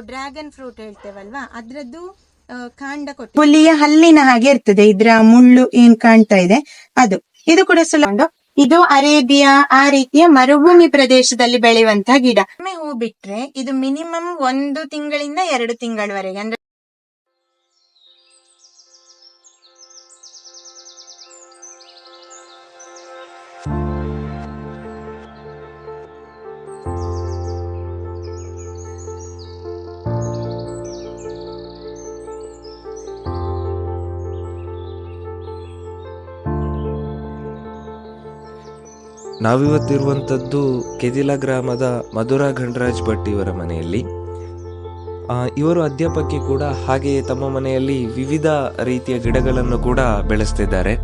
Dragon fruit ಹೇಳ್ತೇವಲ್ವಾ, ಅದ್ರದ್ದು ಕಾಂಡ ಕೊಟ್ಟು ಹುಲಿಯ ಹಲ್ಲಿನ ಹಾಗೆ ಇರ್ತದೆ. ಇದ್ರ ಮುಳ್ಳು ಏನ್ ಕಾಣ್ತಾ ಇದೆ ಅದು. ಇದು ಕೂಡ ಇದು ಅರೇಬಿಯಾ ಆ ರೀತಿಯ ಮರುಭೂಮಿ ಪ್ರದೇಶದಲ್ಲಿ ಬೆಳೆಯುವಂತಹ ಗಿಡ. ಒಮ್ಮೆ ಹೂ ಬಿಟ್ರೆ ಇದು ಮಿನಿಮಮ್ 1 ತಿಂಗಳಿಂದ 2 ತಿಂಗಳವರೆಗೆ, ಅಂದ್ರೆ ನಾವಿವತ್ತಿರುವಂಥದ್ದು ಕೆದಿಲ ಗ್ರಾಮದ ಮಧುರಾ ಗಣರಾಜ್ ಭಟ್ ಇವರ ಮನೆಯಲ್ಲಿ. ಇವರು ಅಧ್ಯಾಪಕಿ ಕೂಡ, ಹಾಗೆಯೇ ತಮ್ಮ ಮನೆಯಲ್ಲಿ ವಿವಿಧ ರೀತಿಯ ಗಿಡಗಳನ್ನು ಕೂಡ ಬೆಳೆಸ್ತಿದ್ದಾರೆ.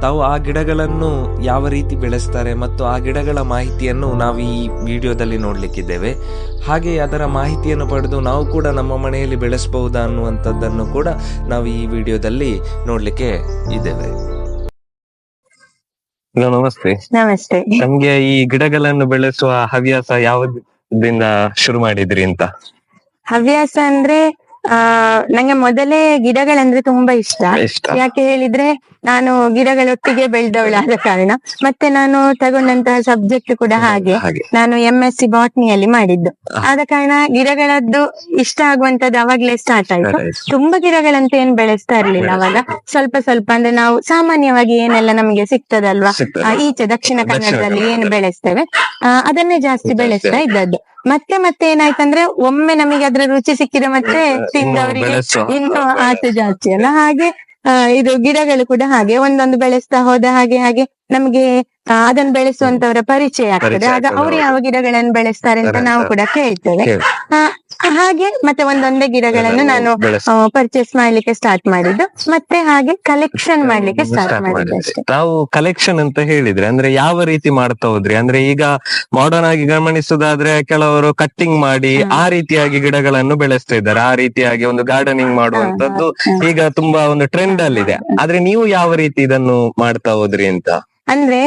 ತಾವು ಆ ಗಿಡಗಳನ್ನು ಯಾವ ರೀತಿ ಬೆಳೆಸ್ತಾರೆ ಮತ್ತು ಆ ಗಿಡಗಳ ಮಾಹಿತಿಯನ್ನು ನಾವು ಈ ವಿಡಿಯೋದಲ್ಲಿ ನೋಡ್ಲಿಕ್ಕಿದ್ದೇವೆ. ಹಾಗೆ ಅದರ ಮಾಹಿತಿಯನ್ನು ಪಡೆದು ನಾವು ಕೂಡ ನಮ್ಮ ಮನೆಯಲ್ಲಿ ಬೆಳೆಸಬಹುದಾ ಅನ್ನುವಂಥದ್ದನ್ನು ಕೂಡ ನಾವು ಈ ವಿಡಿಯೋದಲ್ಲಿ ನೋಡ್ಲಿಕ್ಕೆ ಇದ್ದೇವೆ. ನಮಸ್ತೆ. ನಮಸ್ತೆ. ನಮ್ಗೆ ಈ ಗಿಡಗಳನ್ನು ಬೆಳೆಸುವ ಹವ್ಯಾಸ ಯಾವ್ದ್ರಿಂದ ಶುರು ಮಾಡಿದ್ರಿ ಅಂತ? ಹವ್ಯಾಸ ಅಂದ್ರೆ ನಂಗೆ ಮೊದಲೇ ಗಿಡಗಳಂದ್ರೆ ತುಂಬಾ ಇಷ್ಟ. ಯಾಕೆ ಹೇಳಿದ್ರೆ ನಾನು ಗಿಡಗಳೊಟ್ಟಿಗೆ ಬೆಳೆದವಳಾದ ಕಾರಣ, ಮತ್ತೆ ನಾನು ತಗೊಂಡಂತಹ ಸಬ್ಜೆಕ್ಟ್ ಕೂಡ ಹಾಗೆ. ನಾನು MSc ಬಾಟ್ನಿಯಲ್ಲಿ ಮಾಡಿದ್ದು ಆದ ಕಾರಣ ಗಿಡಗಳದ್ದು ಇಷ್ಟ ಆಗುವಂತದ್ದು ಅವಾಗ್ಲೇ ಸ್ಟಾರ್ಟ್ ಆಯ್ತು. ತುಂಬಾ ಗಿಡಗಳಂತ ಏನ್ ಬೆಳೆಸ್ತಾ ಇರ್ಲಿಲ್ಲ ಅವಾಗ, ಸ್ವಲ್ಪ ಸ್ವಲ್ಪ ಅಂದ್ರೆ ನಾವು ಸಾಮಾನ್ಯವಾಗಿ ಏನೆಲ್ಲ ನಮ್ಗೆ ಸಿಗ್ತದಲ್ವಾ ಈಚೆ ದಕ್ಷಿಣ ಕನ್ನಡದಲ್ಲಿ ಏನು ಬೆಳೆಸ್ತೇವೆ ಅದನ್ನೇ ಜಾಸ್ತಿ ಬೆಳೆಸ್ತಾ ಇದ್ದದ್ದು. ಮತ್ತೆ ಏನಾಯ್ತಂದ್ರೆ ಒಮ್ಮೆ ನಮಗೆ ಅದ್ರ ರುಚಿ ಸಿಕ್ಕಿದ ಮತ್ತೆ ತಿಂದವರಿಗೆ ಇನ್ನು ಆಸೆ ಜಾಸ್ತಿ ಅಲ್ಲ. ಹಾಗೆ ಇದು ಗಿಡಗಳು ಕೂಡ ಹಾಗೆ ಒಂದೊಂದು ಬೆಳೆಸ್ತಾ ಹೋದ ಹಾಗೆ ನಮ್ಗೆ ಅದನ್ನ ಬೆಳೆಸುವಂತವರ ಪರಿಚಯ ಆಗ್ತದೆ. ಆಗ ಅವ್ರು ಯಾವ ಗಿಡಗಳನ್ನು ಬೆಳೆಸ್ತಾರೆ ಅಂತ ನಾವು ಕೂಡ ಕೇಳ್ತೇವೆ. ಹಾಗೆ ಮತ್ತೆ ಒಂದೊಂದೇ ಗಿಡಗಳನ್ನು ನಾನು ಪರ್ಚೇಸ್ ಮಾಡ್ಲಿಕ್ಕೆ ಸ್ಟಾರ್ಟ್ ಮಾಡಿದ್ದು, ಮತ್ತೆ ಹಾಗೆ ಕಲೆಕ್ಷನ್ ಮಾಡ್ಲಿಕ್ಕೆ ಸ್ಟಾರ್ಟ್ ಮಾಡಿದ್ದು ಅಷ್ಟೇ. ನಾವು ಕಲೆಕ್ಷನ್ ಅಂತ ಹೇಳಿದ್ರೆ ಅಂದ್ರೆ ಯಾವ ರೀತಿ ಮಾಡ್ತಾ ಹೋದ್ರಿ? ಅಂದ್ರೆ ಈಗ ಮಾಡರ್ನ್ ಆಗಿ ಗಮನಿಸುದಾದ್ರೆ ಕೆಲವರು ಕಟ್ಟಿಂಗ್ ಮಾಡಿ ಆ ರೀತಿಯಾಗಿ ಗಿಡಗಳನ್ನು ಬೆಳೆಸ್ತಾ ಇದ್ದಾರೆ. ಆ ರೀತಿಯಾಗಿ ಒಂದು ಗಾರ್ಡನಿಂಗ್ ಮಾಡುವಂತದ್ದು ಈಗ ತುಂಬಾ ಒಂದು ಟ್ರೆಂಡ್ ಅಲ್ಲಿದೆ. ಆದ್ರೆ ನೀವು ಯಾವ ರೀತಿ ಇದನ್ನು ಮಾಡ್ತಾ ಹೋದ್ರಿ ಅಂತ? ಅಂದ್ರೆ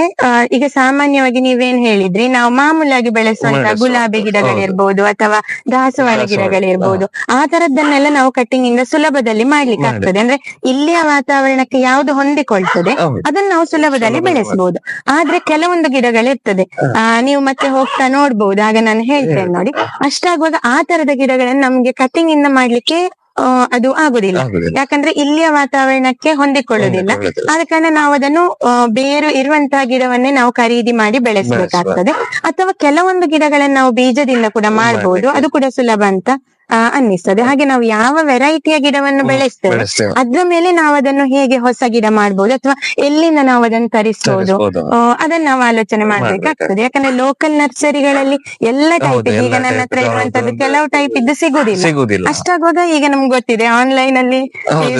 ಈಗ ಸಾಮಾನ್ಯವಾಗಿ ನೀವೇನ್ ಹೇಳಿದ್ರಿ, ನಾವು ಮಾಮೂಲಾಗಿ ಬೆಳೆಸುವಂತ ಗುಲಾಬಿ ಗಿಡಗಳಿರ್ಬೋದು ಅಥವಾ ದಾಸವಾಳ ಗಿಡಗಳಿರ್ಬೋದು, ಆ ತರದ್ದನ್ನೆಲ್ಲ ನಾವು ಕಟ್ಟಿಂಗ್ ಇಂದ ಸುಲಭದಲ್ಲಿ ಮಾಡ್ಲಿಕ್ಕೆ ಆಗ್ತದೆ. ಅಂದ್ರೆ ಇಲ್ಲಿಯ ವಾತಾವರಣಕ್ಕೆ ಯಾವ್ದು ಹೊಂದಿಕೊಳ್ತದೆ ಅದನ್ನ ನಾವು ಸುಲಭದಲ್ಲಿ ಬೆಳೆಸಬಹುದು. ಆದ್ರೆ ಕೆಲವೊಂದು ಗಿಡಗಳಿರ್ತದೆ, ನೀವು ಮತ್ತೆ ಹೋಗ್ತಾ ನೋಡ್ಬಹುದು, ಆಗ ನಾನು ಹೇಳ್ತೇನೆ ನೋಡಿ. ಅಷ್ಟಾಗುವಾಗ ಆ ತರದ ಗಿಡಗಳನ್ನ ನಮ್ಗೆ ಕಟ್ಟಿಂಗ್ ಇಂದ ಮಾಡ್ಲಿಕ್ಕೆ ಅದು ಆಗುದಿಲ್ಲ. ಯಾಕಂದ್ರೆ ಇಲ್ಲಿಯ ವಾತಾವರಣಕ್ಕೆ ಹೊಂದಿಕೊಳ್ಳುದಿಲ್ಲ. ಆದ ಕಾರಣ ನಾವು ಅದನ್ನು ಬೇರು ಇರುವಂತಹ ಗಿಡವನ್ನೇ ನಾವು ಖರೀದಿ ಮಾಡಿ ಬೆಳೆಸಬೇಕಾಗ್ತದೆ. ಅಥವಾ ಕೆಲವೊಂದು ಗಿಡಗಳನ್ನ ನಾವು ಬೀಜದಿಂದ ಕೂಡ ಮಾಡಬಹುದು, ಅದು ಕೂಡ ಸುಲಭ ಅಂತ ಅನ್ನಿಸ್ತದೆ. ಹಾಗೆ ನಾವು ಯಾವ ವೆರೈಟಿಯ ಗಿಡವನ್ನು ಬೆಳೆಸ್ತೇವೆ ಅದ್ರ ಮೇಲೆ ನಾವು ಅದನ್ನು ಹೇಗೆ ಹೊಸ ಗಿಡ ಮಾಡ್ಬೋದು ಅಥವಾ ಎಲ್ಲಿಂದ ನಾವು ಅದನ್ನು ತರಿಸಬಹುದು ಅದನ್ನ ನಾವು ಆಲೋಚನೆ ಮಾಡ್ಬೇಕಾಗ್ತದೆ. ಯಾಕಂದ್ರೆ ಲೋಕಲ್ ನರ್ಸರಿಗಳಲ್ಲಿ ಎಲ್ಲ ಟೈಪ್ ಇದೆ. ಈಗ ನನ್ನ ಹತ್ರ ಇರುವಂತದ್ದು ಕೆಲವು ಟೈಪ್ ಇದ್ದು ಸಿಗುದಿಲ್ಲ. ಅಷ್ಟಾಗುವಾಗ ಈಗ ನಮ್ಗೆ ಗೊತ್ತಿದೆ ಆನ್ಲೈನ್ ಅಲ್ಲಿ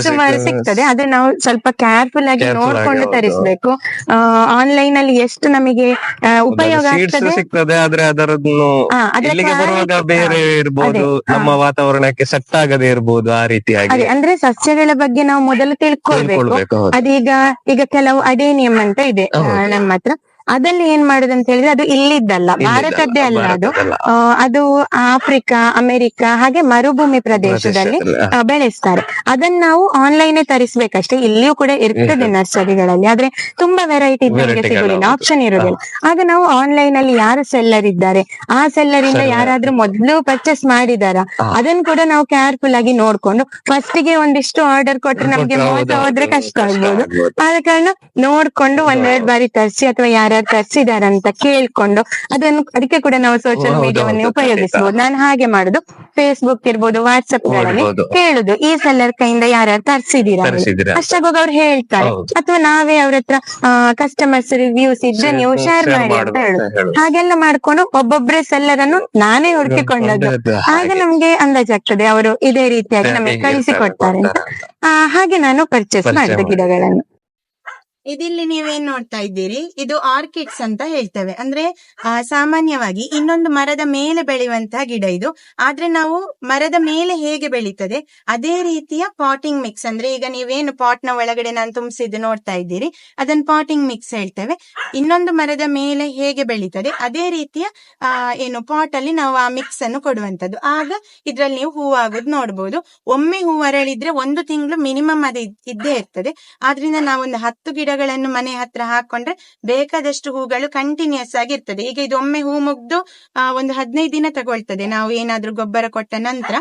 ಸುಮಾರು ಸಿಗ್ತದೆ. ಆದ್ರೆ ನಾವು ಸ್ವಲ್ಪ ಕೇರ್ಫುಲ್ ಆಗಿ ನೋಡ್ಕೊಂಡು ತರಿಸ್ಬೇಕು. ಆನ್ಲೈನ್ ಅಲ್ಲಿ ಎಷ್ಟು ನಮಗೆ ಉಪಯೋಗ ಆಗ್ತದೆ ಆದ್ರೆ ನಮ್ಮ ವಾತಾವರಣಕ್ಕೆ ಸೆಟ್ ಆಗದೆ ಇರಬಹುದು. ಆ ರೀತಿಯಾಗಿ ಅಂದ್ರೆ ಸಸ್ಯಗಳ ಬಗ್ಗೆ ನಾವು ಮೊದಲು ತಿಳ್ಕೊಳ್ಬೇಕು. ಈಗ ಕೆಲವು ಅಡೇನಿಯಂ ಅಂತ ಇದೆ ನಮ್ಮ ಹತ್ರ. ಅದಲ್ಲಿ ಏನ್ ಮಾಡುದು ಅಂತ ಹೇಳಿದ್ರೆ ಅದು ಇಲ್ಲಿದ್ದಲ್ಲ, ಭಾರತದ್ದೇ ಅಲ್ಲ ಅದು ಆಫ್ರಿಕಾ, ಅಮೆರಿಕ ಹಾಗೆ ಮರುಭೂಮಿ ಪ್ರದೇಶದಲ್ಲಿ ಬೆಳೆಸ್ತಾರೆ. ಅದನ್ನ ನಾವು ಆನ್ಲೈನ್ ತರಿಸ್ಬೇಕಷ್ಟೇ. ಇಲ್ಲಿಯೂ ಕೂಡ ಇರ್ತದೆ ನರ್ಸರಿಗಳಲ್ಲಿ, ಆದ್ರೆ ತುಂಬಾ ವೆರೈಟಿ ನಮಗೆ ಸಿಗುದಿಲ್ಲ, ಆಪ್ಷನ್ ಇರುದಿಲ್ಲ. ಆಗ ನಾವು ಆನ್ಲೈನ್ ಅಲ್ಲಿ ಯಾರು ಸೆಲ್ಲರ್ ಇದ್ದಾರೆ ಆ ಸೆಲ್ಲರ್ ಇಂದ ಯಾರಾದ್ರೂ ಮೊದ್ಲು ಪರ್ಚೇಸ್ ಮಾಡಿದಾರ ಅದನ್ನ ಕೂಡ ನಾವು ಕೇರ್ಫುಲ್ ಆಗಿ ನೋಡ್ಕೊಂಡು, ಫಸ್ಟ್ ಗೆ ಒಂದಿಷ್ಟು ಆರ್ಡರ್ ಕೊಟ್ರೆ ನಮ್ಗೆ ಮೋಸ ಹೋದ್ರೆ ಕಷ್ಟ ಆಗ್ಬೋದು. ಆದ ಕಾರಣ ನೋಡ್ಕೊಂಡು 1-2 ಬಾರಿ ತರಿಸಿ ಅಥವಾ ಯಾರು ತರಿಸಿದಾರಂತ ಕೇಳ್ಕೊಂಡು ಅದಕ್ಕೆ ಕೂಡ ನಾವು ಸೋಷಿಯಲ್ ಮೀಡಿಯಾವನ್ನೇ ಉಪಯೋಗಿಸಬಹುದು. ನಾನು ಹಾಗೆ ಮಾಡುದು. ಫೇಸ್ಬುಕ್ ಇರ್ಬೋದು, ವಾಟ್ಸ್ಆಪ್ ಗಳಲ್ಲಿ ಕೇಳುದು ಈ ಸೆಲ್ಲರ್ ಕೈಯಿಂದ ಯಾರ್ಯಾರು ತರಿಸಿದೀರಾ, ಅಷ್ಟಾಗುವಾಗ ಅವ್ರು ಹೇಳ್ತಾರೆ. ಅಥವಾ ನಾವೇ ಅವ್ರ ಹತ್ರ ಕಸ್ಟಮರ್ಸ್ ರಿವ್ಯೂಸ್ ಇದ್ರೆ ನೀವು ಶೇರ್ ಮಾಡಿ ಅಂತ ಹೇಳುದು. ಹಾಗೆಲ್ಲ ಮಾಡ್ಕೊಂಡು ಒಬ್ಬೊಬ್ರೆ ಸೆಲ್ಲರ್ ಅನ್ನು ನಾನೇ ಹುಡುಕಿಕೊಂಡದ್ದು. ಆಗ ನಮ್ಗೆ ಅಂದಾಜಾಗ್ತದೆ ಅವರು ಇದೇ ರೀತಿಯಾಗಿ ನಮಗೆ ಕಳಿಸಿಕೊಡ್ತಾರೆ ಅಂತ. ಹಾಗೆ ನಾನು ಪರ್ಚೇಸ್ ಮಾಡಿದೆ ಗಿಡಗಳನ್ನು. ಇದಿಲ್ಲಿ ನೀವೇನ್ ನೋಡ್ತಾ ಇದ್ದೀರಿ, ಇದು ಆರ್ಕಿಡ್ಸ್ ಅಂತ ಹೇಳ್ತೇವೆ. ಅಂದ್ರೆ ಸಾಮಾನ್ಯವಾಗಿ ಇನ್ನೊಂದು ಮರದ ಮೇಲೆ ಬೆಳೆಯುವಂತಹ ಗಿಡ ಇದು. ಆದ್ರೆ ನಾವು ಮರದ ಮೇಲೆ ಹೇಗೆ ಬೆಳೀತದೆ ಅದೇ ರೀತಿಯ ಪಾಟಿಂಗ್ ಮಿಕ್ಸ್. ಅಂದ್ರೆ ಈಗ ನೀವೇನು ಪಾಟ್ ನ ಒಳಗಡೆ ನಾನು ತುಂಬಿಸಿದ್ದು ನೋಡ್ತಾ ಇದ್ದೀರಿ, ಅದನ್ನ ಪಾಟಿಂಗ್ ಮಿಕ್ಸ್ ಹೇಳ್ತೇವೆ. ಇನ್ನೊಂದು ಮರದ ಮೇಲೆ ಹೇಗೆ ಬೆಳೀತದೆ ಅದೇ ರೀತಿಯ ಏನು ಪಾಟ್ ಅಲ್ಲಿ ನಾವು ಆ ಮಿಕ್ಸ್ ಅನ್ನು ಕೊಡುವಂತದ್ದು. ಆಗ ಇದ್ರಲ್ಲಿ ನೀವು ಹೂವಾಗೋದು ನೋಡ್ಬೋದು. ಒಮ್ಮೆ ಹೂ ಅರಳಿದ್ರೆ 1 ತಿಂಗಳು ಮಿನಿಮಮ್ ಅದು ಇದ್ದೇ ಇರ್ತದೆ. ಆದ್ರಿಂದ ನಾವೊಂದು 10 ಗಿಡಗಳನ್ನು ಮನೆ ಹತ್ರ ಹಾಕೊಂಡ್ರೆ ಬೇಕಾದಷ್ಟು ಹೂಗಳು ಕಂಟಿನ್ಯೂಸ್ ಆಗಿ ಇರ್ತದೆ. ಈಗ ಇದು ಒಮ್ಮೆ ಹೂ ಮುಗ್ದು ಒಂದು 15 ದಿನ ತಗೊಳ್ತದೆ ನಾವು ಏನಾದ್ರೂ ಗೊಬ್ಬರ ಕೊಟ್ಟ ನಂತರ.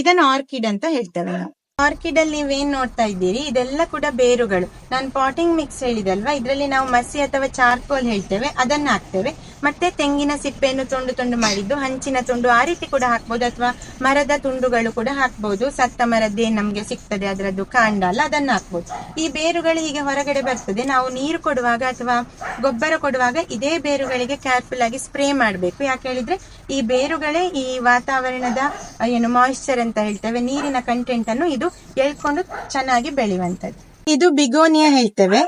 ಇದನ್ನು ಆರ್ಕಿಡ್ ಅಂತ ಹೇಳ್ತೇವೆ ನಾವು. ಆರ್ಕಿಡ್ ಅಲ್ಲಿ ನೀವೇನ್ ನೋಡ್ತಾ ಇದ್ದೀರಿ, ಇದೆಲ್ಲ ಕೂಡ ಬೇರುಗಳು. ನಾನು ಪಾಟಿಂಗ್ ಮಿಕ್ಸ್ ಹೇಳಿದಲ್ವಾ, ಇದರಲ್ಲಿ ನಾವು ಮಸಿ ಅಥವಾ ಚಾರ್ಕೋಲ್ ಹೇಳ್ತೇವೆ, ಅದನ್ನ ಹಾಕ್ತೇವೆ. ಮತ್ತೆ ತೆಂಗಿನ ಸಿಪ್ಪೆಯನ್ನು ತುಂಡು ತುಂಡು ಮಾಡಿದ್ದು, ಹಂಚಿನ ತುಂಡು ಆ ರೀತಿ ಕೂಡ ಹಾಕ್ಬಹುದು, ಅಥವಾ ಮರದ ತುಂಡುಗಳು ಕೂಡ ಹಾಕ್ಬಹುದು. ಸತ್ತ ಮರದ್ದೇ ನಮ್ಗೆ ಸಿಗ್ತದೆ ಅದರದ್ದು ಕಾಂಡ ಅಲ್ಲ, ಅದನ್ನ ಹಾಕ್ಬಹುದು. ಈ ಬೇರುಗಳು ಹೀಗೆ ಹೊರಗಡೆ ಬರ್ತದೆ. ನಾವು ನೀರು ಕೊಡುವಾಗ ಅಥವಾ ಗೊಬ್ಬರ ಕೊಡುವಾಗ ಇದೇ ಬೇರುಗಳಿಗೆ ಕೇರ್ಫುಲ್ ಆಗಿ ಸ್ಪ್ರೇ ಮಾಡ್ಬೇಕು. ಯಾಕೆ ಹೇಳಿದ್ರೆ ಈ ಬೇರುಗಳೇ ಈ ವಾತಾವರಣದ ಏನು ಮಾಯಿಶ್ಚರ್ ಅಂತ ಹೇಳ್ತೇವೆ, ನೀರಿನ ಕಂಟೆಂಟ್ ಅನ್ನು ಇದು ಎಳ್ಕೊಂಡು ಚೆನ್ನಾಗಿ ಬೆಳೆಯುವಂತದ್ದು. ಇದು ಬಿಗೋನಿಯಾ ಹೇಳ್ತೇವೆ.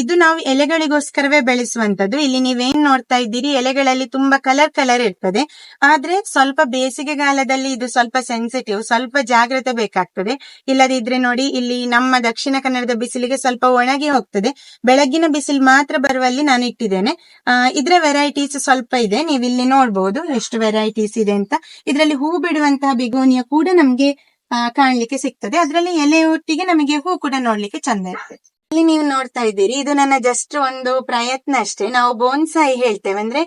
ಇದು ನಾವು ಎಲೆಗಳಿಗೋಸ್ಕರವೇ ಬೆಳೆಸುವಂತದ್ದು. ಇಲ್ಲಿ ನೀವೇನ್ ನೋಡ್ತಾ ಇದ್ದೀರಿ, ಎಲೆಗಳಲ್ಲಿ ತುಂಬಾ ಕಲರ್ ಇರ್ತದೆ. ಆದ್ರೆ ಸ್ವಲ್ಪ ಬೇಸಿಗೆಗಾಲದಲ್ಲಿ ಇದು ಸ್ವಲ್ಪ ಸೆನ್ಸಿಟಿವ್, ಸ್ವಲ್ಪ ಜಾಗ್ರತೆ ಬೇಕಾಗ್ತದೆ. ಇಲ್ಲದಿದ್ರೆ ನೋಡಿ, ಇಲ್ಲಿ ನಮ್ಮ ದಕ್ಷಿಣ ಕನ್ನಡದ ಬಿಸಿಲಿಗೆ ಸ್ವಲ್ಪ ಒಣಗಿ ಹೋಗ್ತದೆ. ಬೆಳಗ್ಗಿನ ಬಿಸಿಲು ಮಾತ್ರ ಬರುವಲ್ಲಿ ನಾನು ಇಟ್ಟಿದ್ದೇನೆ. ಇದ್ರ ವೆರೈಟೀಸ್ ಸ್ವಲ್ಪ ಇದೆ, ನೀವು ಇಲ್ಲಿ ನೋಡ್ಬೋದು ಎಷ್ಟು ವೆರೈಟೀಸ್ ಇದೆ ಅಂತ. ಇದರಲ್ಲಿ ಹೂ ಬಿಡುವಂತಹ ಬಿಗೋನಿಯಾ ಕೂಡ ನಮ್ಗೆ ಕಾಣ್ಲಿಕ್ಕೆ ಸಿಗ್ತದೆ. ಅದರಲ್ಲಿ ಎಲೆ ಒಟ್ಟಿಗೆ ನಮಗೆ ಹೂ ಕೂಡ ನೋಡ್ಲಿಕ್ಕೆ ಚಂದ ಇರ್ತದೆ. ಇಲ್ಲಿ ನೀವು ನೋಡ್ತಾ ಇದ್ದೀರಿ, ಇದು ನನ್ನ ಜಸ್ಟ್ ಒಂದು ಪ್ರಯತ್ನ ಅಷ್ಟೇ. ನಾವು ಬೋನ್ಸಾಯಿ ಹೇಳ್ತೇವೆ. ಅಂದ್ರೆ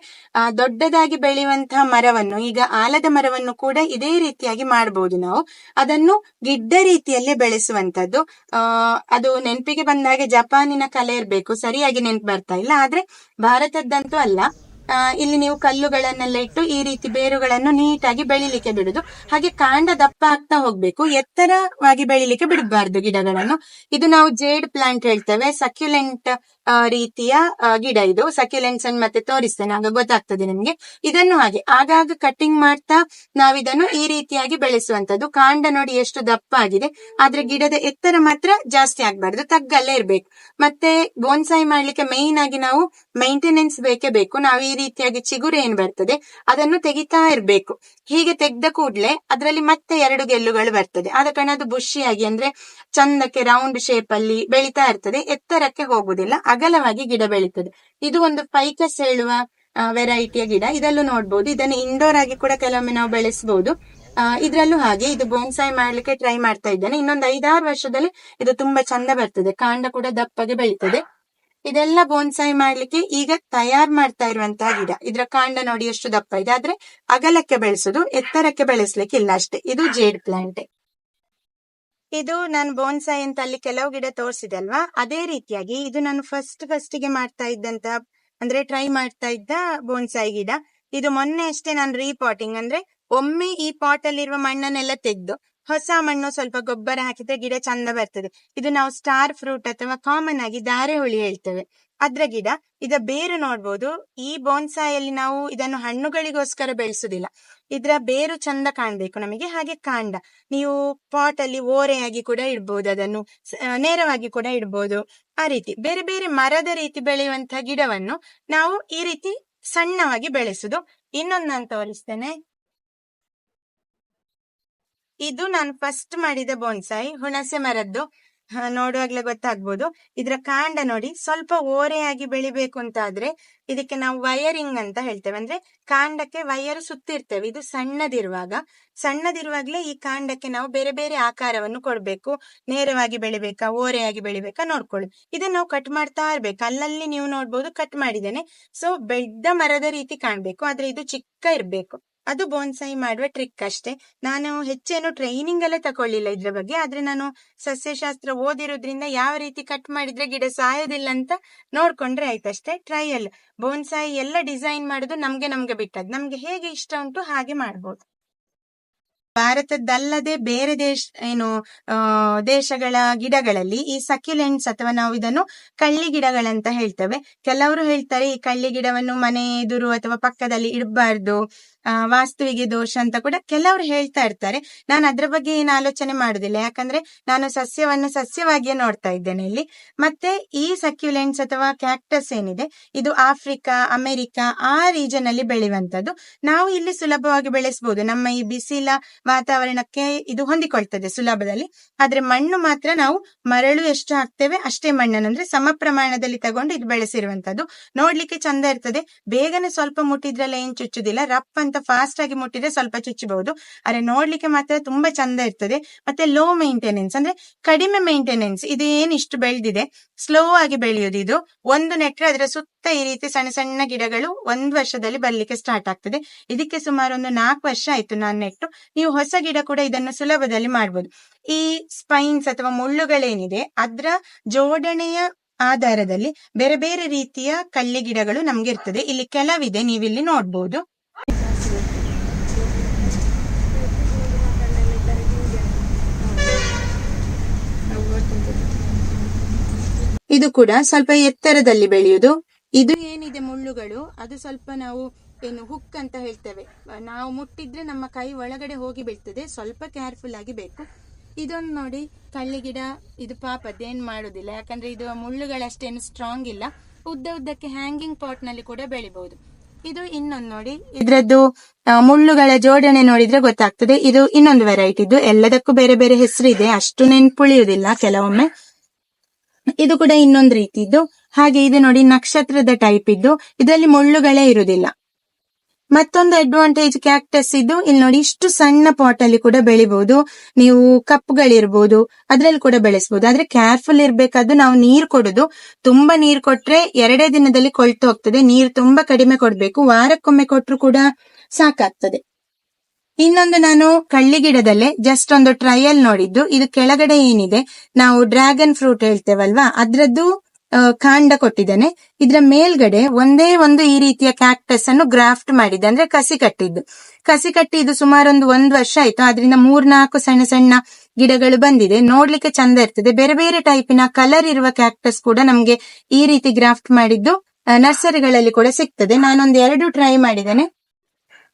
ದೊಡ್ಡದಾಗಿ ಬೆಳೆಯುವಂತಹ ಮರವನ್ನು, ಈಗ ಆಲದ ಮರವನ್ನು ಕೂಡ ಇದೇ ರೀತಿಯಾಗಿ ಮಾಡಬಹುದು ನಾವು. ಅದನ್ನು ಗಿಡ್ಡ ರೀತಿಯಲ್ಲೇ ಬೆಳೆಸುವಂತದ್ದು. ಅದು ನೆನಪಿಗೆ ಬಂದಾಗೆ ಜಪಾನಿನ ಕಲೆ ಇರ್ಬೇಕು, ಸರಿಯಾಗಿ ನೆನಪು ಬರ್ತಾ ಇಲ್ಲ. ಆದ್ರೆ ಭಾರತದ್ದಂತೂ ಅಲ್ಲ. ಇಲ್ಲಿ ನೀವು ಕಲ್ಲುಗಳನ್ನೆಲ್ಲ ಇಟ್ಟು ಈ ರೀತಿ ಬೇರುಗಳನ್ನು ನೀಟಾಗಿ ಬೆಳಿಲಿಕ್ಕೆ ಬಿಡುದು. ಹಾಗೆ ಕಾಂಡ ದಪ್ಪ ಆಗ್ತಾ ಹೋಗ್ಬೇಕು, ಎತ್ತರವಾಗಿ ಬೆಳಿಲಿಕ್ಕೆ ಬಿಡಬಾರ್ದು ಗಿಡಗಳನ್ನು. ಇದು ನಾವು ಜೇಡ್ ಪ್ಲಾಂಟ್ ಹೇಳ್ತೇವೆ, ಸಕ್ಯುಲೆಂಟ್ ರೀತಿಯ ಗಿಡ ಇದು. ಸಕ್ಯುಲೆಂಟ್ಸ್ ಅನ್ನು ಮತ್ತೆ ತೋರಿಸ್ತೇನೆ, ಆಗ ಗೊತ್ತಾಗ್ತದೆ ನಿಮ್ಗೆ. ಇದನ್ನು ಹಾಗೆ ಆಗಾಗ ಕಟಿಂಗ್ ಮಾಡ್ತಾ ನಾವಿದನ್ನು ಈ ರೀತಿಯಾಗಿ ಬೆಳೆಸುವಂತದ್ದು. ಕಾಂಡ ನೋಡಿ ಎಷ್ಟು ದಪ್ಪ ಆಗಿದೆ, ಆದ್ರೆ ಗಿಡದ ಎತ್ತರ ಮಾತ್ರ ಜಾಸ್ತಿ ಆಗ್ಬಾರ್ದು, ತಗ್ಗಲ್ಲೇ ಇರ್ಬೇಕು. ಮತ್ತೆ ಬೋನ್ಸಾಯಿ ಮಾಡ್ಲಿಕ್ಕೆ ಮೇಯ್ನ್ ಆಗಿ ನಾವು ಮೈಂಟೆನೆನ್ಸ್ ಬೇಕೇ ಬೇಕು. ನಾವು ಈ ರೀತಿಯಾಗಿ ಚಿಗುರು ಏನ್ ಬರ್ತದೆ ಅದನ್ನು ತೆಗಿತಾ ಇರ್ಬೇಕು. ಹೀಗೆ ತೆಗ್ದ ಕೂಡ್ಲೆ ಅದರಲ್ಲಿ ಮತ್ತೆ 2 ಗೆಲ್ಲುಗಳು ಬರ್ತದೆ. ಆದ ಕಾರಣ ಅದು ಬುಷಿಯಾಗಿ, ಅಂದ್ರೆ ಚಂದಕ್ಕೆ ರೌಂಡ್ ಶೇಪ್ ಅಲ್ಲಿ ಬೆಳಿತಾ ಇರ್ತದೆ, ಎತ್ತರಕ್ಕೆ ಹೋಗುದಿಲ್ಲ, ಅಗಲವಾಗಿ ಗಿಡ ಬೆಳೀತದೆ. ಇದು ಒಂದು ಫೈಕಸ್ ಹೇಳುವ ವೆರೈಟಿಯ ಗಿಡ. ಇದಲ್ಲೂ ನೋಡ್ಬೋದು. ಇದನ್ನು ಇಂಡೋರ್ ಆಗಿ ಕೂಡ ಕೆಲವೊಮ್ಮೆ ನಾವು ಬೆಳೆಸಬಹುದು. ಇದ್ರಲ್ಲೂ ಹಾಗೆ ಇದು ಬೋನ್ಸಾಯಿ ಮಾಡ್ಲಿಕ್ಕೆ ಟ್ರೈ ಮಾಡ್ತಾ ಇದ್ದೇನೆ. ಇನ್ನೊಂದು 5-6 ವರ್ಷದಲ್ಲಿ ಇದು ತುಂಬಾ ಚಂದ ಬರ್ತದೆ, ಕಾಂಡ ಕೂಡ ದಪ್ಪಗೆ ಬೆಳೀತದೆ. ಇದೆಲ್ಲ ಬೋನ್ಸಾಯಿ ಮಾಡ್ಲಿಕ್ಕೆ ಈಗ ತಯಾರು ಮಾಡ್ತಾ ಇರುವಂತಹ ಗಿಡ. ಇದ್ರ ಕಾಂಡ ನೋಡಿ ಎಷ್ಟು ದಪ್ಪ ಇದೆ, ಆದ್ರೆ ಅಗಲಕ್ಕೆ ಬೆಳೆಸುದು, ಎತ್ತರಕ್ಕೆ ಬೆಳೆಸ್ಲಿಕ್ಕೆ ಇಲ್ಲ ಅಷ್ಟೇ. ಇದು ಜೇಡ್ ಪ್ಲಾಂಟ್. ಇದು ನಾನು ಬೋನ್ಸಾಯಿ ಅಂತ ಅಲ್ಲಿ ಕೆಲವು ಗಿಡ ತೋರಿಸಿದೆ ಅಲ್ವಾ, ಅದೇ ರೀತಿಯಾಗಿ ಇದು ನಾನು ಫಸ್ಟಿಗೆ ಮಾಡ್ತಾ ಇದ್ದಂತ, ಅಂದ್ರೆ ಟ್ರೈ ಮಾಡ್ತಾ ಇದ್ದ ಬೋನ್ಸಾಯಿ ಗಿಡ. ಇದು ಮೊನ್ನೆ ಅಷ್ಟೇ ನಾನು ರೀಪಾಟಿಂಗ್, ಅಂದ್ರೆ ಒಮ್ಮೆ ಈ ಪಾಟ್ ಅಲ್ಲಿರುವ ಮಣ್ಣನ್ನೆಲ್ಲ ತೆಗೆದು ಹೊಸ ಮಣ್ಣು ಸ್ವಲ್ಪ ಗೊಬ್ಬರ ಹಾಕಿದ್ರೆ ಗಿಡ ಚಂದ ಬರ್ತದೆ. ಇದು ನಾವು ಸ್ಟಾರ್ ಫ್ರೂಟ್ ಅಥವಾ ಕಾಮನ್ ಆಗಿ ಧಾರೆಹುಳಿ ಹೇಳ್ತೇವೆ, ಅದ್ರ ಗಿಡ. ಇದ ಬೇರು ನೋಡ್ಬೋದು. ಈ ಬೋನ್ಸಾಯಲ್ಲಿ ನಾವು ಇದನ್ನು ಹಣ್ಣುಗಳಿಗೋಸ್ಕರ ಬೆಳೆಸುದಿಲ್ಲ, ಇದ್ರ ಬೇರು ಚಂದ ಕಾಣ್ಬೇಕು ನಮಗೆ. ಹಾಗೆ ಕಾಂಡ ನೀವು ಪಾಟ್ ಅಲ್ಲಿ ಓರೆಯಾಗಿ ಕೂಡ ಇಡ್ಬೋದು, ಅದನ್ನು ನೇರವಾಗಿ ಕೂಡ ಇಡ್ಬೋದು. ಆ ರೀತಿ ಬೇರೆ ಬೇರೆ ಮರದ ರೀತಿ ಬೆಳೆಯುವಂತಹ ಗಿಡವನ್ನು ನಾವು ಈ ರೀತಿ ಸಣ್ಣವಾಗಿ ಬೆಳೆಸುದು. ಇನ್ನೊಂದು ನಾನು ತೋರಿಸ್ತೇನೆ. ಇದು ನಾನು ಫಸ್ಟ್ ಮಾಡಿದ ಬೋನ್ಸಾಯಿ, ಹುಣಸೆ ಮರದ್ದು. ನೋಡುವಾಗ್ಲೇ ಗೊತ್ತಾಗ್ಬೋದು. ಇದ್ರ ಕಾಂಡ ನೋಡಿ ಸ್ವಲ್ಪ ಓರೆಯಾಗಿ ಬೆಳಿಬೇಕು ಅಂತ ಆದ್ರೆ ಇದಕ್ಕೆ ನಾವು ವಯರಿಂಗ್ ಅಂತ ಹೇಳ್ತೇವೆ. ಅಂದ್ರೆ ಕಾಂಡಕ್ಕೆ ವಯರ್ ಸುತ್ತಿರ್ತೇವೆ. ಇದು ಸಣ್ಣದಿರುವಾಗ್ಲೇ ಈ ಕಾಂಡಕ್ಕೆ ನಾವು ಬೇರೆ ಬೇರೆ ಆಕಾರವನ್ನು ಕೊಡ್ಬೇಕು. ನೇರವಾಗಿ ಬೆಳಿಬೇಕಾ, ಓರೆಯಾಗಿ ಬೆಳಿಬೇಕಾ ನೋಡ್ಕೊಳ್ಳಿ. ಇದನ್ನ ನಾವು ಕಟ್ ಮಾಡ್ತಾ ಇರ್ಬೇಕು. ಅಲ್ಲಲ್ಲಿ ನೀವು ನೋಡ್ಬೋದು ಕಟ್ ಮಾಡಿದ್ದೇನೆ. ಸೊ ಬೆಡ್ಡ ಮರದ ರೀತಿ ಕಾಣ್ಬೇಕು, ಆದ್ರೆ ಇದು ಚಿಕ್ಕ ಇರ್ಬೇಕು. ಅದು ಬೋನ್ಸಾಯಿ ಮಾಡುವ ಟ್ರಿಕ್ ಅಷ್ಟೇ. ನಾನು ಹೆಚ್ಚೇನು ಟ್ರೈನಿಂಗ್ ಎಲ್ಲ ತಕೊಳ್ಳಿಲ್ಲ ಇದ್ರ ಬಗ್ಗೆ, ಆದ್ರೆ ನಾನು ಸಸ್ಯಶಾಸ್ತ್ರ ಓದಿರೋದ್ರಿಂದ ಯಾವ ರೀತಿ ಕಟ್ ಮಾಡಿದ್ರೆ ಗಿಡ ಸಾಯೋದಿಲ್ಲ ಅಂತ ನೋಡ್ಕೊಂಡ್ರೆ ಆಯ್ತಷ್ಟೇ. ಟ್ರಯಲ್ ಬೋನ್ಸಾಯಿ ಎಲ್ಲ ಡಿಸೈನ್ ಮಾಡುದು ನಮ್ಗೆ ಬಿಟ್ಟದ್ದು, ನಮ್ಗೆ ಹೇಗೆ ಇಷ್ಟ ಉಂಟು ಹಾಗೆ ಮಾಡ್ಬೋದು. ಭಾರತದ್ದಲ್ಲದೆ ಬೇರೆ ದೇಶಗಳ ಗಿಡಗಳಲ್ಲಿ ಈ ಸಕ್ಯುಲೆಂಟ್ಸ್ ಅಥವಾ ನಾವು ಇದನ್ನು ಕಳ್ಳಿ ಗಿಡಗಳಂತ ಹೇಳ್ತೇವೆ. ಕೆಲವರು ಹೇಳ್ತಾರೆ ಈ ಕಳ್ಳಿ ಗಿಡವನ್ನು ಮನೆ ಎದುರು ಅಥವಾ ಪಕ್ಕದಲ್ಲಿ ಇಡಬಾರ್ದು, ವಾಸ್ತುವಿಗೆ ದೋಷ ಅಂತ ಕೂಡ ಕೆಲವರು ಹೇಳ್ತಾ ಇರ್ತಾರೆ. ನಾನು ಅದ್ರ ಬಗ್ಗೆ ಏನು ಆಲೋಚನೆ ಮಾಡುದಿಲ್ಲ, ಯಾಕಂದ್ರೆ ನಾನು ಸಸ್ಯವನ್ನು ಸಸ್ಯವಾಗಿಯೇ ನೋಡ್ತಾ ಇದ್ದೇನೆ ಇಲ್ಲಿ. ಮತ್ತೆ ಈ ಸಕ್ಯುಲೆಂಟ್ಸ್ ಅಥವಾ ಕ್ಯಾಕ್ಟಸ್ ಏನಿದೆ, ಇದು ಆಫ್ರಿಕಾ, ಅಮೆರಿಕಾ ಆ ರೀಜನ್ ಅಲ್ಲಿ ಬೆಳೆಯುವಂತದ್ದು. ನಾವು ಇಲ್ಲಿ ಸುಲಭವಾಗಿ ಬೆಳೆಸಬಹುದು, ನಮ್ಮ ಈ ಬಿಸಿಲ ವಾತಾವರಣಕ್ಕೆ ಇದು ಹೊಂದಿಕೊಳ್ತದೆ ಸುಲಭದಲ್ಲಿ. ಆದ್ರೆ ಮಣ್ಣು ಮಾತ್ರ ನಾವು ಮರಳು ಎಷ್ಟು ಹಾಕ್ತೇವೆ ಅಷ್ಟೇ ಮಣ್ಣನ್ನು, ಅಂದ್ರೆ ಸಮ ಪ್ರಮಾಣದಲ್ಲಿ ತಗೊಂಡು ಇದು ಬೆಳೆಸಿರುವಂತದ್ದು. ನೋಡ್ಲಿಕ್ಕೆ ಚಂದ ಇರ್ತದೆ, ಬೇಗನೆ ಸ್ವಲ್ಪ ಮುಟ್ಟಿದ್ರಲ್ಲ ಏನ್ ಚುಚ್ಚುದಿಲ್ಲ, ರಫ್ ಅಂತ ಫಾಸ್ಟ್ ಆಗಿ ಮುಟ್ಟಿದ್ರೆ ಸ್ವಲ್ಪ ಚುಚ್ಚಬಹುದು. ಆದ್ರೆ ನೋಡ್ಲಿಕ್ಕೆ ಮಾತ್ರ ತುಂಬಾ ಚಂದ ಇರ್ತದೆ. ಮತ್ತೆ ಲೋ ಮೇಂಟೆನೆನ್ಸ್, ಅಂದ್ರೆ ಕಡಿಮೆ ಮೇಂಟೆನೆನ್ಸ್. ಇದು ಏನ್ ಇಷ್ಟು ಬೆಳೆದಿದೆ, ಸ್ಲೋ ಆಗಿ ಬೆಳೆಯುವುದು. ಇದು ಒಂದು ನೆಟ್ರೆ ಅದರ ಸುತ್ತ ಈ ರೀತಿ ಸಣ್ಣ ಸಣ್ಣ ಗಿಡಗಳು 1 ವರ್ಷದಲ್ಲಿ ಬರ್ಲಿಕ್ಕೆ ಸ್ಟಾರ್ಟ್ ಆಗ್ತದೆ. ಇದಕ್ಕೆ ಸುಮಾರು ಒಂದು 4 ವರ್ಷ ಆಯ್ತು ನಾನು ನೆಟ್ಟು. ನೀವು ಹೊಸ ಗಿಡ ಕೂಡ ಇದನ್ನು ಸುಲಭದಲ್ಲಿ ಮಾಡ್ಬೋದು. ಈ ಸ್ಪೈನ್ಸ್ ಅಥವಾ ಮುಳ್ಳುಗಳೇನಿದೆ ಅದ್ರ ಜೋಡಣೆಯ ಆಧಾರದಲ್ಲಿ ಬೇರೆ ಬೇರೆ ರೀತಿಯ ಕಳ್ಳಿ ಗಿಡಗಳು ನಮ್ಗೆ ಇರ್ತದೆ. ಇಲ್ಲಿ ಕೆಲವಿದೆ, ನೀವಿಲ್ಲಿ ನೋಡ್ಬೋದು. ಇದು ಕೂಡ ಸ್ವಲ್ಪ ಎತ್ತರದಲ್ಲಿ ಬೆಳೆಯುವುದು. ಇದು ಏನಿದೆ ಮುಳ್ಳುಗಳು, ಅದು ಸ್ವಲ್ಪ ನಾವು ಏನು ಹುಕ್ ಅಂತ ಹೇಳ್ತೇವೆ, ನಾವು ಮುಟ್ಟಿದ್ರೆ ನಮ್ಮ ಕೈ ಒಳಗಡೆ ಹೋಗಿ ಬೀಳ್ತದೆ, ಸ್ವಲ್ಪ ಕೇರ್ಫುಲ್ ಆಗಿ ಬೇಕು. ಇದೊಂದು ನೋಡಿ ಕಳ್ಳಿ ಗಿಡ, ಇದು ಪಾಪದ್ದೇನ್ ಮಾಡುದಿಲ್ಲ, ಯಾಕಂದ್ರೆ ಇದು ಮುಳ್ಳುಗಳಷ್ಟೇನು ಸ್ಟ್ರಾಂಗ್ ಇಲ್ಲ. ಉದ್ದ ಉದ್ದಕ್ಕೆ ಹ್ಯಾಂಗಿಂಗ್ ಪಾಟ್ ನಲ್ಲಿ ಕೂಡ ಬೆಳಿಬಹುದು. ಇದು ಇನ್ನೊಂದು ನೋಡಿ, ಇದ್ರದ್ದು ಮುಳ್ಳುಗಳ ಜೋಡಣೆ ನೋಡಿದ್ರೆ ಗೊತ್ತಾಗ್ತದೆ. ಇದು ಇನ್ನೊಂದು ವೆರೈಟಿ. ಇದು ಎಲ್ಲದಕ್ಕೂ ಬೇರೆ ಬೇರೆ ಹೆಸರು ಇದೆ, ಅಷ್ಟು ನೆನ್ಪುಳಿಯುವುದಿಲ್ಲ ಕೆಲವೊಮ್ಮೆ. ಇದು ಕೂಡ ಇನ್ನೊಂದು ರೀತಿದ್ದು. ಹಾಗೆ ಇದು ನೋಡಿ ನಕ್ಷತ್ರದ ಟೈಪ್ ಇದ್ದು, ಇದರಲ್ಲಿ ಮುಳ್ಳುಗಳೇ ಇರುವುದಿಲ್ಲ. ಮತ್ತೊಂದು ಅಡ್ವಾಂಟೇಜ್ ಕ್ಯಾಕ್ಟಸ್ ಇದು, ಇಲ್ಲಿ ನೋಡಿ ಇಷ್ಟು ಸಣ್ಣ ಪಾಟ್ ಅಲ್ಲಿ ಕೂಡ ಬೆಳಿಬಹುದು. ನೀವು ಕಪ್ಗಳಿರ್ಬೋದು ಅದ್ರಲ್ಲಿ ಕೂಡ ಬೆಳೆಸಬಹುದು. ಆದ್ರೆ ಕೇರ್ಫುಲ್ ಇರ್ಬೇಕಾದ್ದು, ನಾವು ನೀರ್ ಕೊಡುದು, ತುಂಬಾ ನೀರ್ ಕೊಟ್ರೆ 2 ದಿನದಲ್ಲಿ ಕೊಳ್ತು ಹೋಗ್ತದೆ. ನೀರ್ ತುಂಬಾ ಕಡಿಮೆ ಕೊಡ್ಬೇಕು, ವಾರಕ್ಕೊಮ್ಮೆ ಕೊಟ್ರು ಕೂಡ ಸಾಕಾಗ್ತದೆ. ಇನ್ನೊಂದು ನಾನು ಕಳ್ಳಿ ಗಿಡದಲ್ಲೇ ಜಸ್ಟ್ ಒಂದು ಟ್ರಯಲ್ ನೋಡಿದ್ದು. ಇದು ಕೆಳಗಡೆ ಏನಿದೆ, ನಾವು ಡ್ರ್ಯಾಗನ್ ಫ್ರೂಟ್ ಹೇಳ್ತೇವಲ್ವಾ, ಅದ್ರದ್ದು ಕಾಂಡ ಕೊಟ್ಟಿದ್ದೇನೆ. ಇದ್ರ ಮೇಲ್ಗಡೆ ಒಂದೇ ಒಂದು ಈ ರೀತಿಯ ಕ್ಯಾಕ್ಟಸ್ ಅನ್ನು ಗ್ರಾಫ್ಟ್ ಮಾಡಿದ್ದೆ, ಅಂದ್ರೆ ಕಸಿ ಕಟ್ಟಿ ಇದು ಸುಮಾರು 1 ವರ್ಷ ಆಯ್ತು. ಅದರಿಂದ 3-4 ಸಣ್ಣ ಸಣ್ಣ ಗಿಡಗಳು ಬಂದಿದೆ. ನೋಡ್ಲಿಕ್ಕೆ ಚಂದ ಇರ್ತದೆ. ಬೇರೆ ಬೇರೆ ಟೈಪಿನ ಕಲರ್ ಇರುವ ಕ್ಯಾಕ್ಟಸ್ ಕೂಡ ನಮ್ಗೆ ಈ ರೀತಿ ಗ್ರಾಫ್ಟ್ ಮಾಡಿದ್ದು ನರ್ಸರಿಗಳಲ್ಲಿ ಕೂಡ ಸಿಗ್ತದೆ. ನಾನೊಂದು 2 ಟ್ರೈ ಮಾಡಿದ್ದೇನೆ.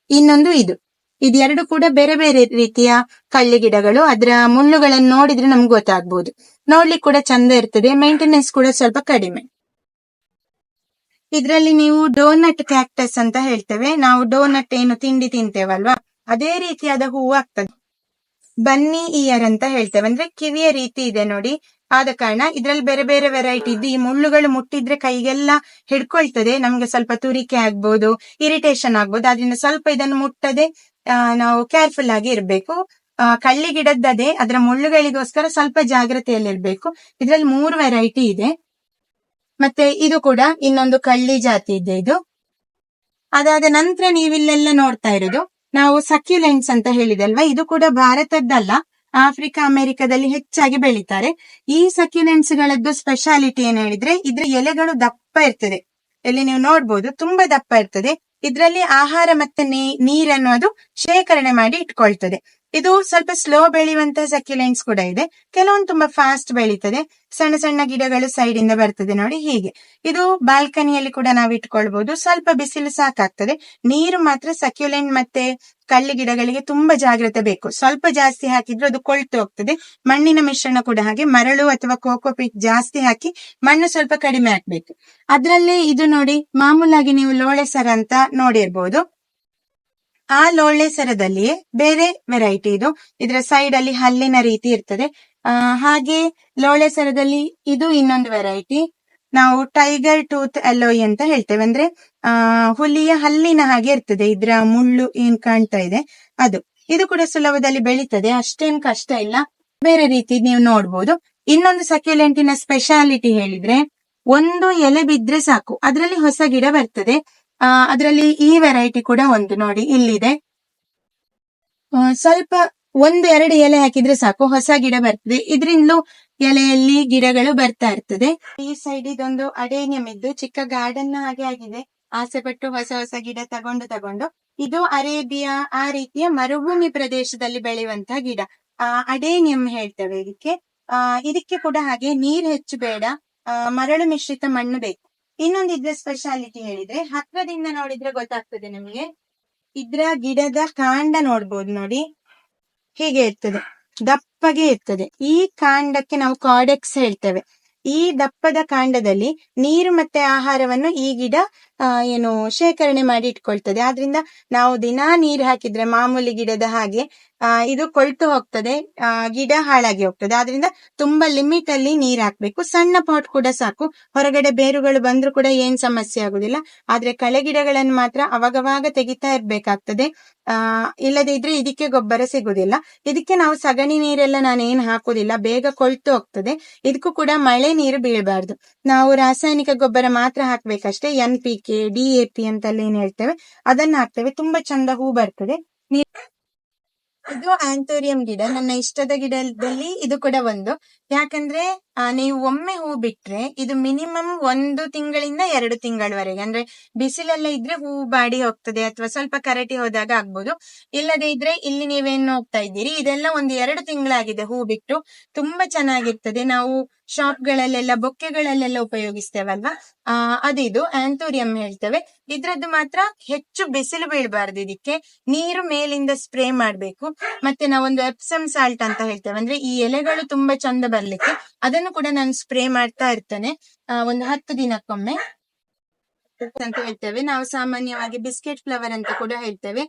ಇನ್ನೊಂದು ಇದು 2 ಕೂಡ ಬೇರೆ ಬೇರೆ ರೀತಿಯ ಕಳ್ಳಿ ಗಿಡಗಳು. ಅದರ ಮುಳ್ಳುಗಳನ್ನು ನೋಡಿದ್ರೆ ನಮ್ಗೆ ಗೊತ್ತಾಗ್ಬಹುದು. ನೋಡ್ಲಿಕ್ಕೆ ಕೂಡ ಚಂದ ಇರ್ತದೆ, ಮೇಂಟೆನೆನ್ಸ್ ಕೂಡ ಸ್ವಲ್ಪ ಕಡಿಮೆ. ಇದ್ರಲ್ಲಿ ನೀವು ಡೋನಟ್ ಕ್ಯಾಕ್ಟಸ್ ಅಂತ ಹೇಳ್ತೇವೆ. ನಾವು ಡೋನಟ್ ಏನು ತಿಂಡಿ ತಿಂತೇವಲ್ವಾ, ಅದೇ ರೀತಿಯಾದ ಹೂವು ಆಗ್ತದೆ. ಬನ್ನಿ ಇಯರ್ ಅಂತ ಹೇಳ್ತೇವೆ, ಅಂದ್ರೆ ಕಿವಿಯ ರೀತಿ ಇದೆ ನೋಡಿ. ಆದ ಕಾರಣ ಇದ್ರಲ್ಲಿ ಬೇರೆ ಬೇರೆ ವೆರೈಟಿ ಇದ್ದು, ಈ ಮುಳ್ಳುಗಳು ಮುಟ್ಟಿದ್ರೆ ಕೈಗೆಲ್ಲ ಹಿಡ್ಕೊಳ್ತದೆ, ನಮ್ಗೆ ಸ್ವಲ್ಪ ತುರಿಕೆ ಆಗ್ಬೋದು, ಇರಿಟೇಷನ್ ಆಗ್ಬೋದು. ಅದರಿಂದ ಸ್ವಲ್ಪ ಇದನ್ನು ಮುಟ್ಟದೆ ನಾವು ಕೇರ್ಫುಲ್ ಆಗಿ ಇರ್ಬೇಕು. ಕಳ್ಳಿ ಗಿಡದ್ದದೇ, ಅದರ ಮುಳ್ಳುಗಳಿಗೋಸ್ಕರ ಸ್ವಲ್ಪ ಜಾಗ್ರತೆಯಲ್ಲಿರ್ಬೇಕು. ಇದ್ರಲ್ಲಿ 3 ವೆರೈಟಿ ಇದೆ. ಮತ್ತೆ ಇದು ಕೂಡ ಇನ್ನೊಂದು ಕಳ್ಳಿ ಜಾತಿ ಇದೆ ಇದು. ಅದಾದ ನಂತರ ನೀವಿಲ್ಲೆಲ್ಲ ನೋಡ್ತಾ ಇರೋದು ನಾವು ಸಕ್ಯುಲೆಂಟ್ಸ್ ಅಂತ ಹೇಳಿದಲ್ವಾ, ಇದು ಕೂಡ ಭಾರತದ್ದಲ್ಲ, ಆಫ್ರಿಕಾ ಅಮೆರಿಕದಲ್ಲಿ ಹೆಚ್ಚಾಗಿ ಬೆಳೀತಾರೆ. ಈ ಸಕ್ಯುಲೆಂಟ್ಸ್ ಗಳದ್ದು ಸ್ಪೆಷಾಲಿಟಿ ಏನ್ ಹೇಳಿದ್ರೆ, ಇದ್ರ ಎಲೆಗಳು ದಪ್ಪ ಇರ್ತದೆ. ಇಲ್ಲಿ ನೀವು ನೋಡ್ಬೋದು, ತುಂಬಾ ದಪ್ಪ ಇರ್ತದೆ. ಇದ್ರಲ್ಲಿ ಆಹಾರ ಮತ್ತೆ ನೀರನ್ನು ಅದು ಶೇಖರಣೆ ಮಾಡಿ ಇಟ್ಕೊಳ್ತದೆ. ಇದು ಸ್ವಲ್ಪ ಸ್ಲೋ ಬೆಳೆಯುವಂತಹ ಸಕ್ಯುಲೆಂಟ್ಸ್ ಕೂಡ ಇದೆ, ಕೆಲವೊಂದು ತುಂಬಾ ಫಾಸ್ಟ್ ಬೆಳೀತದೆ. ಸಣ್ಣ ಸಣ್ಣ ಗಿಡಗಳು ಸೈಡ್ ಇಂದ ಬರ್ತದೆ ನೋಡಿ ಹೀಗೆ. ಇದು ಬಾಲ್ಕನಿಯಲ್ಲಿ ಕೂಡ ನಾವು ಇಟ್ಕೊಳ್ಬಹುದು. ಸ್ವಲ್ಪ ಬಿಸಿಲು ಸಾಕಾಗ್ತದೆ. ನೀರು ಮಾತ್ರ ಸಕ್ಯುಲೆಂಟ್ ಮತ್ತೆ ಕಳ್ಳಿ ಗಿಡಗಳಿಗೆ ತುಂಬಾ ಜಾಗ್ರತೆ ಬೇಕು. ಸ್ವಲ್ಪ ಜಾಸ್ತಿ ಹಾಕಿದ್ರೆ ಅದು ಕೊಳ್ತು ಹೋಗ್ತದೆ. ಮಣ್ಣಿನ ಮಿಶ್ರಣ ಕೂಡ ಹಾಗೆ, ಮರಳು ಅಥವಾ ಕೋಕೋಪೀಟ್ ಜಾಸ್ತಿ ಹಾಕಿ ಮಣ್ಣು ಸ್ವಲ್ಪ ಕಡಿಮೆ ಹಾಕ್ಬೇಕು. ಅದ್ರಲ್ಲಿ ಇದು ನೋಡಿ, ಮಾಮೂಲಾಗಿ ನೀವು ಲೋಳೆ ಸರ ಅಂತ ನೋಡಿರ್ಬೋದು. ಆ ಲೋಳೆ ಸರದಲ್ಲಿಯೇ ಬೇರೆ ವೆರೈಟಿ ಇದು. ಇದರ ಸೈಡ್ ಅಲ್ಲಿ ಹಲ್ಲಿನ ರೀತಿ ಇರ್ತದೆ. ಹಾಗೆ ಲೋಳೆ ಸರದಲ್ಲಿ ಇದು ಇನ್ನೊಂದು ವೆರೈಟಿ. ನಾವು ಟೈಗರ್ ಟೂತ್ ಅಲೋಯ್ ಅಂತ ಹೇಳ್ತೇವೆ, ಅಂದ್ರೆ ಹುಲಿಯ ಹಲ್ಲಿನ ಹಾಗೆ ಇರ್ತದೆ. ಇದ್ರ ಮುಳ್ಳು ಏನ್ ಕಾಣ್ತಾ ಇದೆ ಅದು. ಇದು ಕೂಡ ಸುಲಭದಲ್ಲಿ ಬೆಳೀತದೆ, ಅಷ್ಟೇನ್ ಕಷ್ಟ ಇಲ್ಲ. ಬೇರೆ ರೀತಿ ನೀವು ನೋಡ್ಬೋದು. ಇನ್ನೊಂದು ಸಕ್ಯುಲೆಂಟಿನ ಸ್ಪೆಷಾಲಿಟಿ ಹೇಳಿದ್ರೆ, ಒಂದು ಎಲೆ ಬಿದ್ರೆ ಸಾಕು, ಅದರಲ್ಲಿ ಹೊಸ ಗಿಡ ಬರ್ತದೆ. ಅದರಲ್ಲಿ ಈ ವೆರೈಟಿ ಕೂಡ ಒಂದು ನೋಡಿ ಇಲ್ಲಿದೆ. ಸ್ವಲ್ಪ 1-2 ಎಲೆ ಹಾಕಿದ್ರೆ ಸಾಕು, ಹೊಸ ಗಿಡ ಬರ್ತದೆ. ಇದ್ರಿಂದಲೂ ಎಲೆಯಲ್ಲಿ ಗಿಡಗಳು ಬರ್ತಾ ಇರ್ತದೆ. ಈ ಸೈಡ್ ಇದೊಂದು ಅಡೇನಿಯಂ ಇದ್ದು ಚಿಕ್ಕ ಗಾರ್ಡನ್ ಹಾಗೆ ಆಗಿದೆ. ಆಸೆ ಪಟ್ಟು ಹೊಸ ಹೊಸ ಗಿಡ ತಗೊಂಡು ಇದು ಅರೇಬಿಯಾ ಆ ರೀತಿಯ ಮರುಭೂಮಿ ಪ್ರದೇಶದಲ್ಲಿ ಬೆಳೆಯುವಂತಹ ಗಿಡ. ಅಡೇನಿಯಂ ಹೇಳ್ತೇವೆ ಇದಕ್ಕೆ. ಇದಕ್ಕೆ ಕೂಡ ಹಾಗೆ ನೀರ್ ಹೆಚ್ಚು ಬೇಡ, ಮರಳು ಮಿಶ್ರಿತ ಮಣ್ಣು ಬೇಕು. ಇನ್ನೊಂದು ಇದ್ರ ಸ್ಪೆಷಾಲಿಟಿ ಹೇಳಿದ್ರೆ, ಹತ್ರದಿಂದ ನೋಡಿದ್ರೆ ಗೊತ್ತಾಗ್ತದೆ ನಿಮ್ಗೆ. ಇದ್ರ ಗಿಡದ ಕಾಂಡ ನೋಡ್ಬೋದು ನೋಡಿ, ಹೀಗೆ ಇರ್ತದೆ, ದಪ್ಪಗೆ ಇರ್ತದೆ. ಈ ಕಾಂಡಕ್ಕೆ ನಾವು ಕಾರ್ಡೆಕ್ಸ್ ಹೇಳ್ತೇವೆ. ಈ ದಪ್ಪದ ಕಾಂಡದಲ್ಲಿ ನೀರು ಮತ್ತೆ ಆಹಾರವನ್ನು ಈ ಗಿಡ ಏನು ಶೇಖರಣೆ ಮಾಡಿ ಇಟ್ಕೊಳ್ತದೆ. ಆದ್ರಿಂದ ನಾವು ದಿನಾ ನೀರು ಹಾಕಿದ್ರೆ ಮಾಮೂಲಿ ಗಿಡದ ಹಾಗೆ ಇದು ಕೊಳ್ತು ಹೋಗ್ತದೆ, ಗಿಡ ಹಾಳಾಗಿ ಹೋಗ್ತದೆ. ಆದ್ರಿಂದ ತುಂಬಾ ಲಿಮಿಟ್ ಅಲ್ಲಿ ನೀರ್ ಹಾಕ್ಬೇಕು. ಸಣ್ಣ ಪಾಟ್ ಕೂಡ ಸಾಕು, ಹೊರಗಡೆ ಬೇರುಗಳು ಬಂದ್ರೂ ಕೂಡ ಏನ್ ಸಮಸ್ಯೆ ಆಗುದಿಲ್ಲ. ಆದ್ರೆ ಕಳೆ ಗಿಡಗಳನ್ನು ಮಾತ್ರ ಅವಾಗವಾಗ ತೆಗಿತಾ ಇರ್ಬೇಕಾಗ್ತದೆ. ಇಲ್ಲದೆ ಇದ್ರೆ ಇದಕ್ಕೆ ಗೊಬ್ಬರ ಸಿಗುದಿಲ್ಲ. ಇದಕ್ಕೆ ನಾವು ಸಗಣಿ ನೀರೆಲ್ಲ ನಾನೇನ್ ಹಾಕುದಿಲ್ಲ, ಬೇಗ ಕೊಳ್ತು ಹೋಗ್ತದೆ. ಇದಕ್ಕೂ ಕೂಡ ಮಳೆ ನೀರು ಬೀಳಬಾರ್ದು. ನಾವು ರಾಸಾಯನಿಕ ಗೊಬ್ಬರ ಮಾತ್ರ ಹಾಕ್ಬೇಕಷ್ಟೇ. NPK, DAP ಅಂತೆಲ್ಲ ಏನ್ ಹೇಳ್ತೇವೆ ಅದನ್ನ ಹಾಕ್ತೇವೆ. ತುಂಬಾ ಚಂದ ಹೂ ಬರ್ತದೆ. ಇದು ಆಂಥೋರಿಯಂ ಗಿಡ, ನನ್ನ ಇಷ್ಟದ ಗಿಡದಲ್ಲಿ ಇದು ಕೂಡ ಒಂದು. ಯಾಕಂದ್ರೆ ನೀವು ಒಮ್ಮೆ ಹೂ ಬಿಟ್ರೆ ಇದು ಮಿನಿಮಮ್ 1 ತಿಂಗಳಿಂದ 2 ತಿಂಗಳವರೆಗೆ, ಅಂದ್ರೆ ಬಿಸಿಲೆಲ್ಲ ಇದ್ರೆ ಹೂ ಬಾಡಿ ಹೋಗ್ತದೆ ಅಥವಾ ಸ್ವಲ್ಪ ಕರಟಿ ಹೋದಾಗ ಆಗ್ಬೋದು. ಇಲ್ಲದೆ ಇದ್ರೆ ಇಲ್ಲಿ ನೀವೇನ್ ನೋಡ್ತಾ ಇದ್ದೀರಿ, ಇದೆಲ್ಲ 1-2 ತಿಂಗಳಾಗಿದೆ ಹೂ ಬಿಟ್ಟು. ತುಂಬಾ ಚೆನ್ನಾಗಿರ್ತದೆ. ನಾವು ಶಾಪ್ ಗಳಲ್ಲೆಲ್ಲ ಬೊಕ್ಕೆಗಳಲ್ಲೆಲ್ಲ ಉಪಯೋಗಿಸ್ತೇವಲ್ವಾ, ಅದಿದು ಆಂಥೋರಿಯಂ ಹೇಳ್ತೇವೆ. ಇದ್ರದ್ದು ಮಾತ್ರ ಹೆಚ್ಚು ಬಿಸಿಲು ಬೀಳಬಾರ್ದು. ಇದಕ್ಕೆ ನೀರು ಮೇಲಿಂದ ಸ್ಪ್ರೇ ಮಾಡ್ಬೇಕು. ಮತ್ತೆ ನಾವೊಂದು ಎಪ್ಸಮ್ ಸಾಲ್ಟ್ ಅಂತ ಹೇಳ್ತೇವೆ, ಅಂದ್ರೆ ಈ ಎಲೆಗಳು ತುಂಬಾ ಚಂದ ಬರ್ಲಿಕ್ಕೆ ಅದನ್ನು ಕೂಡ ನಾನು ಸ್ಪ್ರೇ ಮಾಡ್ತಾ ಇರ್ತೇನೆ ಒಂದು 10 ದಿನಕ್ಕೊಮ್ಮೆ ಅಂತ ಹೇಳ್ತೇವೆ. ನಾವು ಸಾಮಾನ್ಯವಾಗಿ ಬಿಸ್ಕೆಟ್ ಫ್ಲವರ್ ಅಂತ ಕೂಡ ಹೇಳ್ತೇವೆ.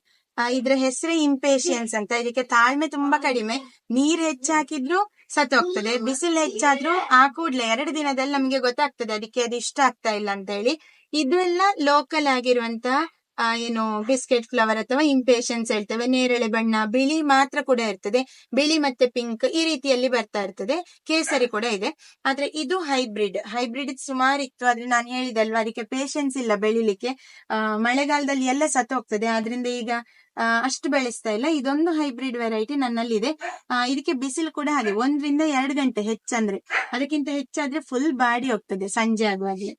ಇದ್ರ ಹೆಸರೇ ಇಂಪೇಷಿಯನ್ಸ್ ಅಂತ. ಇದಕ್ಕೆ ತಾಳ್ಮೆ ತುಂಬಾ ಕಡಿಮೆ. ನೀರ್ ಹೆಚ್ಚಾಕಿದ್ರು ಸತ್ತು ಹೋಗ್ತದೆ, ಬಿಸಿಲು ಹೆಚ್ಚಾದ್ರೂ ಆ ಕೂಡ್ಲೆ 2 ದಿನದಲ್ಲಿ ನಮ್ಗೆ ಗೊತ್ತಾಗ್ತದೆ ಅದಕ್ಕೆ ಅದು ಇಷ್ಟ ಆಗ್ತಾ ಇಲ್ಲ ಅಂತ ಹೇಳಿ. ಇದೆಲ್ಲ ಲೋಕಲ್ ಆಗಿರುವಂತ ಏನು ಬಿಸ್ಕೆಟ್ ಫ್ಲವರ್ ಅಥವಾ ಇಂಪೇಷನ್ಸ್ ಹೇಳ್ತೇವೆ. ನೇರಳೆ ಬಣ್ಣ, ಬಿಳಿ ಮಾತ್ರ ಕೂಡ ಇರ್ತದೆ, ಬಿಳಿ ಮತ್ತೆ ಪಿಂಕ್ ಈ ರೀತಿಯಲ್ಲಿ ಬರ್ತಾ ಇರ್ತದೆ. ಕೇಸರಿ ಕೂಡ ಇದೆ. ಆದ್ರೆ ಇದು ಹೈಬ್ರಿಡ್ ಸುಮಾರು ಇತ್ತು, ಆದ್ರೆ ನಾನು ಹೇಳಿದಲ್ವಾ ಅದಕ್ಕೆ ಪೇಷನ್ಸ್ ಇಲ್ಲ ಬೆಳಿಲಿಕ್ಕೆ. ಮಳೆಗಾಲದಲ್ಲಿ ಎಲ್ಲ ಸತ್ತು ಹೋಗ್ತದೆ, ಆದ್ರಿಂದ ಈಗ ಅಷ್ಟು ಬೆಳೆಸ್ತಾ ಇಲ್ಲ. ಇದೊಂದು ಹೈಬ್ರಿಡ್ ವೆರೈಟಿ ನನ್ನಲ್ಲಿದೆ. ಇದಕ್ಕೆ ಬಿಸಿಲು ಕೂಡ ಹಾಗೆ 1-2 ಗಂಟೆ ಹೆಚ್ಚಂದ್ರೆ, ಅದಕ್ಕಿಂತ ಹೆಚ್ಚಾದ್ರೆ ಫುಲ್ ಬಾಡಿ ಹೋಗ್ತದೆ ಸಂಜೆ ಆಗುವಾಗಲೇ.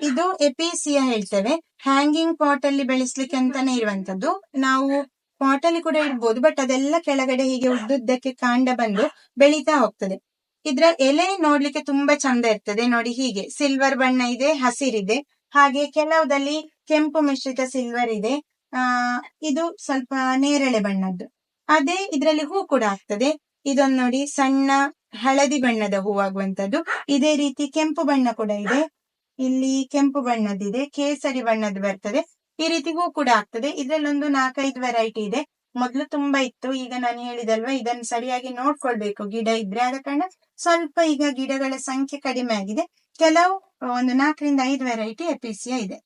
ಇದು ಎಪಿಸಿಯಾ ಹೇಳ್ತೇವೆ. ಹ್ಯಾಂಗಿಂಗ್ ಪಾಟ್ ಅಲ್ಲಿ ಬೆಳೆಸ್ಲಿಕ್ಕೆ ಅಂತಾನೆ ಇರುವಂತದ್ದು. ನಾವು ಪಾಟ್ ಅಲ್ಲಿ ಕೂಡ ಇಡ್ಬೋದು, ಬಟ್ ಅದೆಲ್ಲ ಕೆಳಗಡೆ ಹೀಗೆ ಉದ್ದುದ್ದಕ್ಕೆ ಕಾಂಡ ಬಂದು ಬೆಳೀತಾ ಹೋಗ್ತದೆ. ಇದ್ರ ಎಲೆ ನೋಡ್ಲಿಕ್ಕೆ ತುಂಬಾ ಚಂದ ಇರ್ತದೆ ನೋಡಿ, ಹೀಗೆ ಸಿಲ್ವರ್ ಬಣ್ಣ ಇದೆ, ಹಸಿರಿದೆ, ಹಾಗೆ ಕೆಲವುದಲ್ಲಿ ಕೆಂಪು ಮಿಶ್ರಿತ ಸಿಲ್ವರ್ ಇದೆ. ಇದು ಸ್ವಲ್ಪ ನೇರಳೆ ಬಣ್ಣದ್ದು. ಅದೇ ಇದ್ರಲ್ಲಿ ಹೂ ಕೂಡ ಆಗ್ತದೆ. ಇದೊಂದು ನೋಡಿ, ಸಣ್ಣ ಹಳದಿ ಬಣ್ಣದ ಹೂ ಆಗುವಂತದ್ದು. ಇದೇ ರೀತಿ ಕೆಂಪು ಬಣ್ಣ ಕೂಡ ಇದೆ, ಇಲ್ಲಿ ಕೆಂಪು ಬಣ್ಣದಿದೆ, ಕೇಸರಿ ಬಣ್ಣದ್ದು ಬರ್ತದೆ. ಈ ರೀತಿ ಹೂ ಕೂಡ ಆಗ್ತದೆ. ಇದ್ರಲ್ಲೊಂದು 4-5 ವೆರೈಟಿ ಇದೆ. ಮೊದ್ಲು ತುಂಬಾ ಇತ್ತು, ಈಗ ನಾನು ಹೇಳಿದಲ್ವಾ ಇದನ್ನು ಸರಿಯಾಗಿ ನೋಡ್ಕೊಳ್ಬೇಕು ಗಿಡ ಇದ್ರೆ. ಆದ ಕಾರಣ ಸ್ವಲ್ಪ ಈಗ ಗಿಡಗಳ ಸಂಖ್ಯೆ ಕಡಿಮೆ ಆಗಿದೆ. ಕೆಲವು ಒಂದು 4-5 ವೆರೈಟಿ ಎಪಿಸಿಯಾ ಇದೆ.